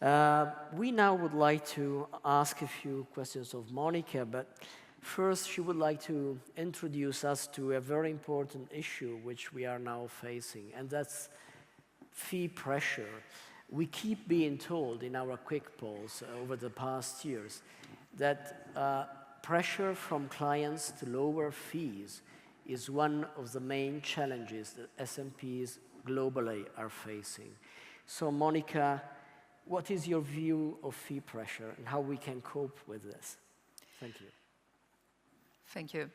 We now would like to ask a few questions of Monica, but first she would like to introduce us to a very important issue which we are now facing, and that's fee pressure. We keep being told in our quick polls over the past years that pressure from clients to lower fees is one of the main challenges that SMPs globally are facing. So Monica, what is your view of fee pressure and how we can cope with this? Thank you. Thank you.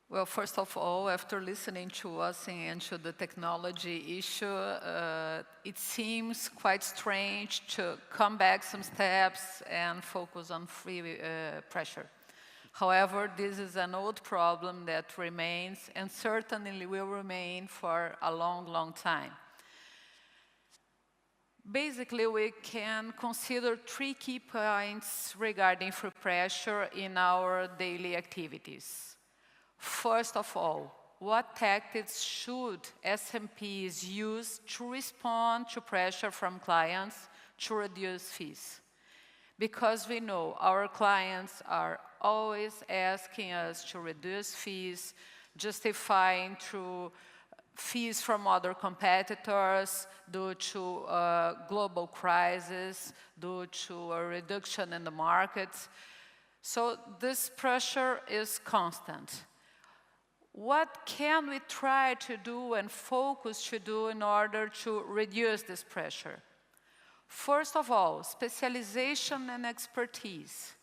Well, first of all, after listening to us and to the technology issue, it seems quite strange to come back some steps and focus on fee pressure. However, this is an old problem that remains and certainly will remain for a long, long time. Basically, we can consider three key points regarding fee pressure in our daily activities. First of all, what tactics should SMPs use to respond to pressure from clients to reduce fees? Because we know our clients are always asking us to reduce fees, justifying through fees from other competitors due to global crisis, due to a reduction in the markets. So this pressure is constant. What can we try to do and focus to do in order to reduce this pressure? First of all, specialization and expertise.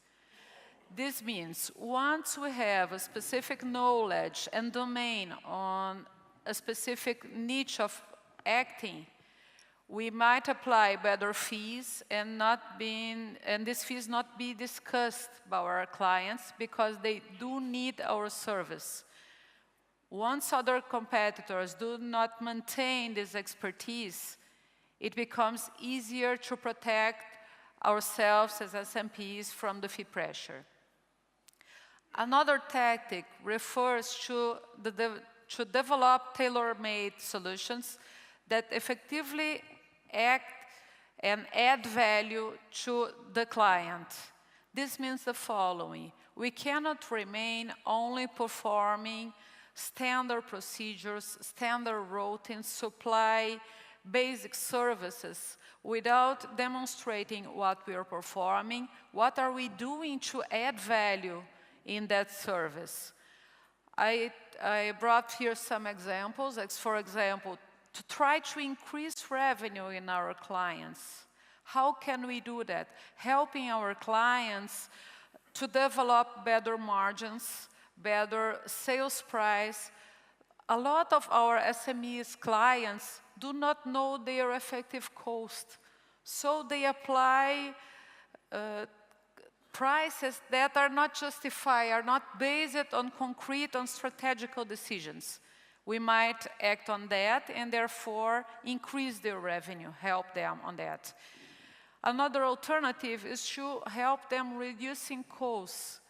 This means once we have a specific knowledge and domain on a specific niche of acting, we might apply better fees and these fees not be discussed by our clients because they do need our service. Once other competitors do not maintain this expertise, it becomes easier to protect ourselves as SMPs from the fee pressure. Another tactic refers to develop tailor-made solutions that effectively act and add value to the client. This means the following. We cannot remain only performing standard procedures, standard routines, supply basic services without demonstrating what we are performing, what are we doing to add value in that service. I brought here some examples, like for example, to try to increase revenue in our clients. How can we do that? Helping our clients to develop better margins, better sales price. A lot of our SMEs clients do not know their effective cost, so they apply prices that are not justified, are not based on concrete and strategical decisions. We might act on that and therefore increase their revenue, help them on that. Another alternative is to help them reducing costs.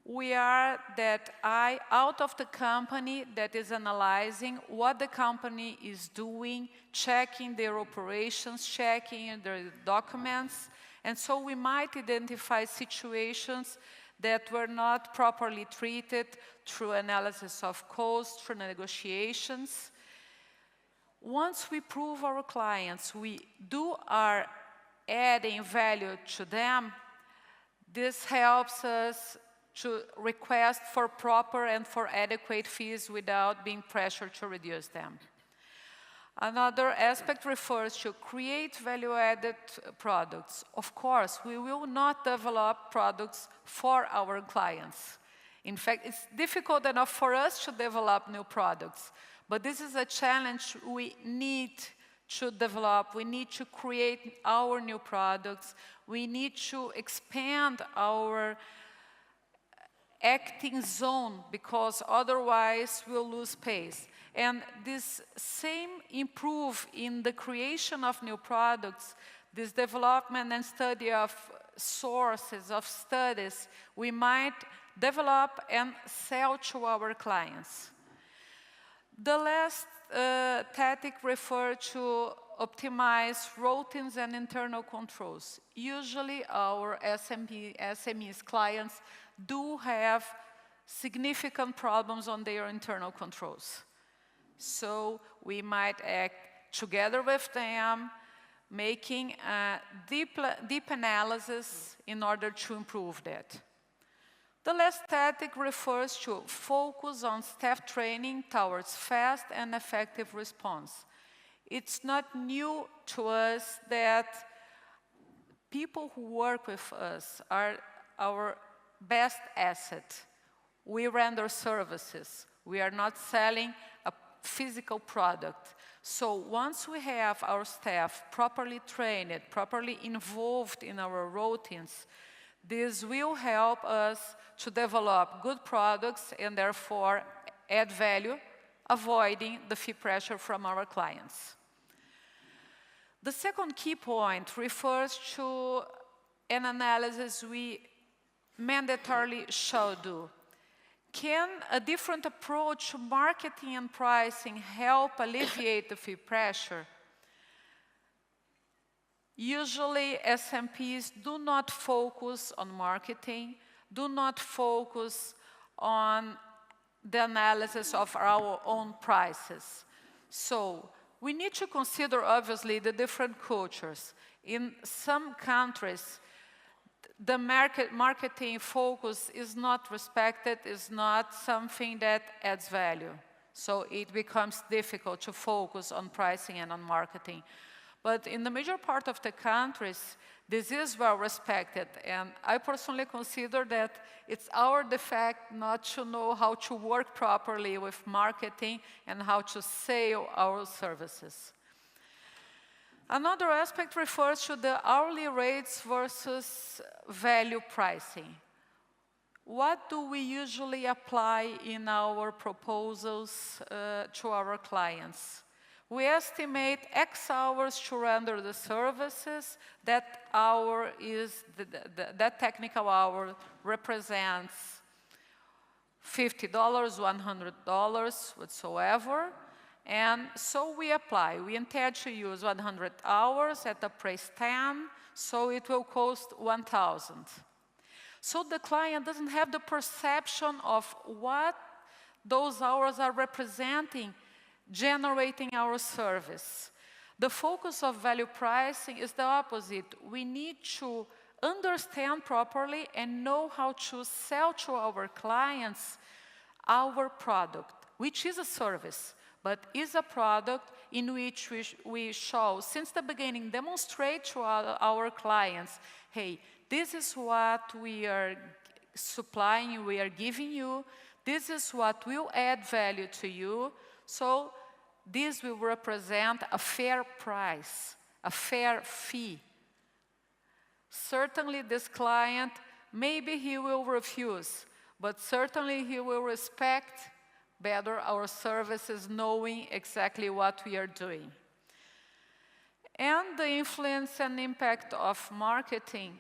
We are that eye out of the company that is analyzing what the company is doing, checking their operations, checking their documents, and so we might identify situations that were not properly treated through analysis of cost, through negotiations. Once we prove our clients, we are adding value to them, this helps us to request for proper and for adequate fees without being pressured to reduce them. Another aspect refers to create value-added products. Of course, we will not develop products for our clients. In fact, it's difficult enough for us to develop new products, but this is a challenge we need to develop. We need to create our new products. We need to expand our acting zone because otherwise we'll lose pace. And this same improve in the creation of new products, this development and study of sources, of studies, we might develop and sell to our clients. The last tactic refers to optimize routines and internal controls. Usually our SMEs clients do have significant problems on their internal controls. So we might act together with them, making a deep analysis in order to improve that. The last tactic refers to focus on staff training towards fast and effective response. It's not new to us that people who work with us are our best asset. We render services. We are not selling a physical product. So once we have our staff properly trained, properly involved in our routines, this will help us to develop good products and therefore add value, avoiding the fee pressure from our clients. The second key point refers to an analysis we mandatorily shall do. Can a different approach to marketing and pricing help alleviate the fee pressure? Usually, SMPs do not focus on marketing, do not focus on the analysis of our own prices. So, we need to consider, obviously, the different cultures. In some countries, the marketing focus is not respected, is not something that adds value. So it becomes difficult to focus on pricing and on marketing. But in the major part of the countries, this is well respected. And I personally consider that it's our defect not to know how to work properly with marketing and how to sell our services. Another aspect refers to the hourly rates versus value pricing. What do we usually apply in our proposals to our clients? We estimate X hours to render the services. That hour is, that technical hour represents $50, $100 whatsoever. And so we apply. We intend to use 100 hours at the price 10, so it will cost 1,000. So the client doesn't have the perception of what those hours are representing, generating our service. The focus of value pricing is the opposite. We need to understand properly and know how to sell to our clients our product, which is a service, but is a product in which we shall, since the beginning, demonstrate to our clients, hey, this is what we are supplying, we are giving you, this is what will add value to you, so this will represent a fair price, a fair fee. Certainly this client, maybe he will refuse, but certainly he will respect better our services, knowing exactly what we are doing. And the influence and impact of marketing,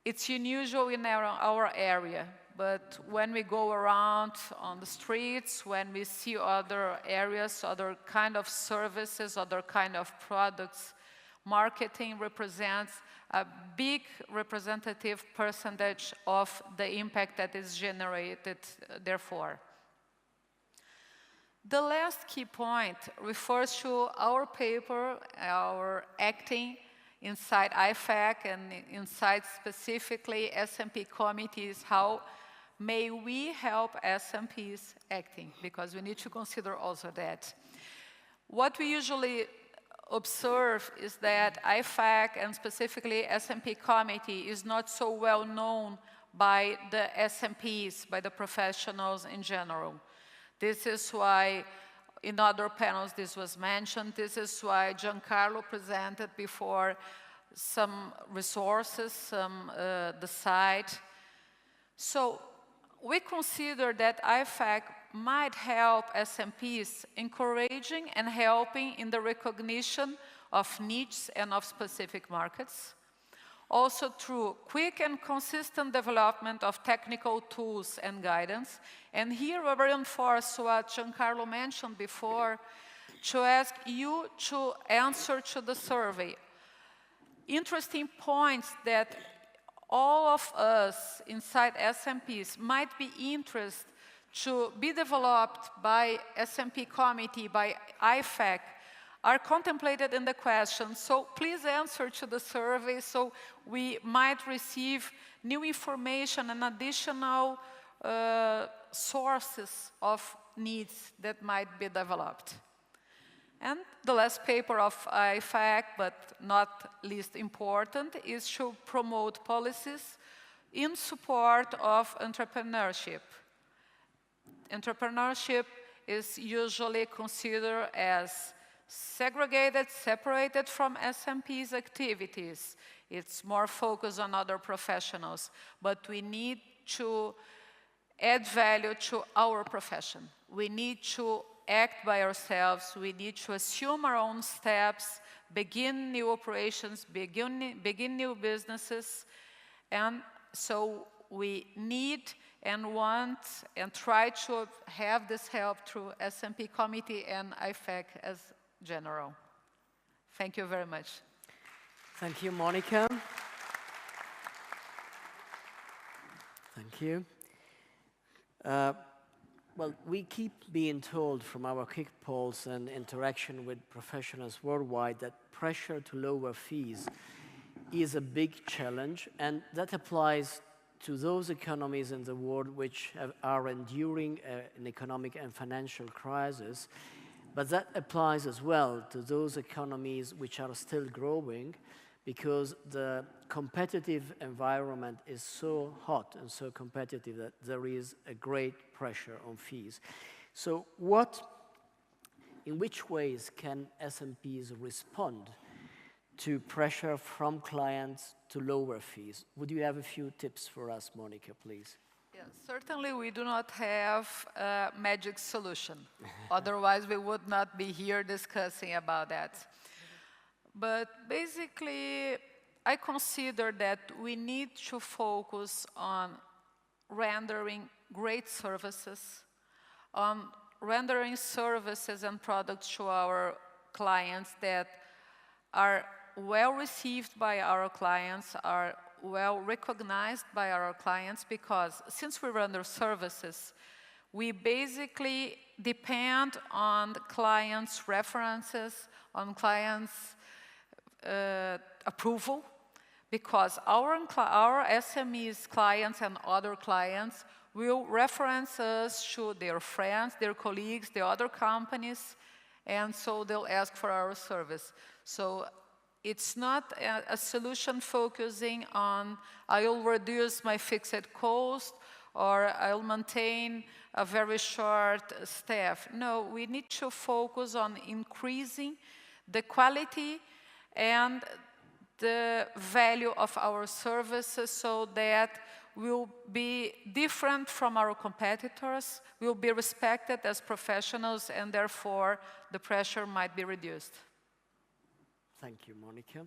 it's unusual in our area, but when we go around on the streets, when we see other areas, other kind of services, other kind of products, marketing represents a big representative percentage of the impact that is generated therefore. The last key point refers to our paper, our acting inside IFAC and inside specifically SMP committees, how may we help SMPs acting, because we need to consider also that. What we usually observe is that IFAC and specifically SMP committee is not so well known by the SMPs, by the professionals in general. This is why in other panels this was mentioned. This is why Giancarlo presented before some resources, the site. So we consider that IFAC might help SMPs encouraging and helping in the recognition of needs and of specific markets. Also through quick and consistent development of technical tools and guidance. And here I reinforce what Giancarlo mentioned before, to ask you to answer to the survey. Interesting points that all of us inside SMPs might be interested to be developed by SMP committee, by IFAC, are contemplated in the question. So please answer to the survey so we might receive new information and additional sources of needs that might be developed. And the last paper of IFAC, but not least important, is to promote policies in support of entrepreneurship. Entrepreneurship is usually considered as segregated, separated from SMP's activities. It's more focused on other professionals, but we need to add value to our profession. We need to act by ourselves. We need to assume our own steps, begin new operations, begin new businesses. And so we need and want and try to have this help through SMP committee and IFAC as general. Thank you very much. Thank you, Monica. Thank you. Well, we keep being told from our kick polls and interaction with professionals worldwide that pressure to lower fees is a big challenge, and that applies to those economies in the world which are enduring an economic and financial crisis, but that applies as well to those economies which are still growing, because the competitive environment is so hot and so competitive that there is a great pressure on fees. So in which ways can SMPs respond to pressure from clients to lower fees? Would you have a few tips for us, Monica, please? Yeah, certainly we do not have a magic solution. Otherwise, we would not be here discussing about that. But basically, I consider that we need to focus on rendering great services, on rendering services and products to our clients that are well received by our clients, are well recognized by our clients, because since we render services, we basically depend on the clients' references, on clients' approval, because our SMEs clients and other clients will reference us to their friends, their colleagues, the other companies, and so they'll ask for our service. So it's not a solution focusing on I'll reduce my fixed cost or I'll maintain a very short staff. No, we need to focus on increasing the quality and the value of our services so that we'll be different from our competitors, we'll be respected as professionals, and therefore the pressure might be reduced. Thank you, Monica.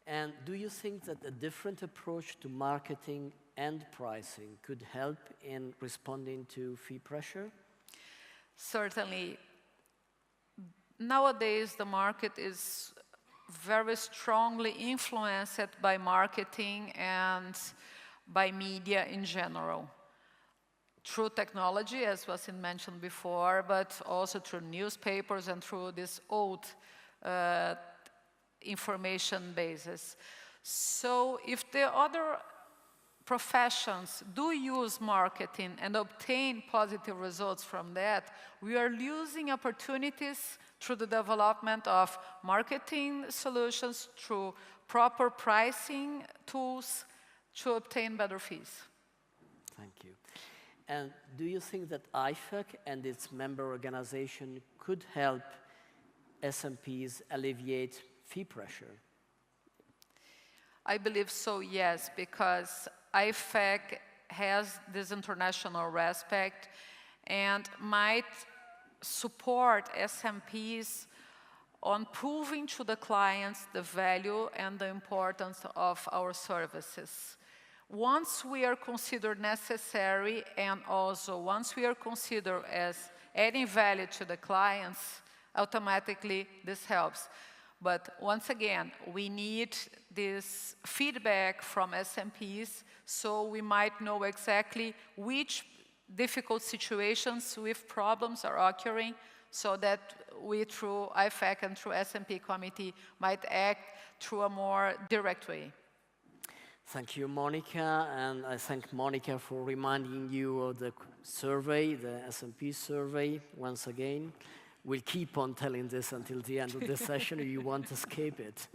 And do you think that a different approach to marketing and pricing could help in responding to fee pressure? Certainly. Nowadays, the market is very strongly influenced by marketing and by media in general. Through technology, as was mentioned before, but also through newspapers and through this old information basis. So if the other professions do use marketing and obtain positive results from that, we are losing opportunities through the development of marketing solutions, through proper pricing tools to obtain better fees. Thank you. And do you think that IFAC and its member organization could help SMPs alleviate fee pressure? I believe so, yes, because IFAC has this international aspect and might support SMPs on proving to the clients the value and the importance of our services. Once we are considered necessary, and also once we are considered as adding value to the clients, automatically this helps. But once again, we need this feedback from SMPs so we might know exactly which difficult situations with problems are occurring so that we, through IFAC and through SMP committee, might act through a more direct way. Thank you, Monica, and I thank Monica for reminding you of the survey, the SMP survey, once again. We'll keep on telling this until the end of the session, or you won't escape it.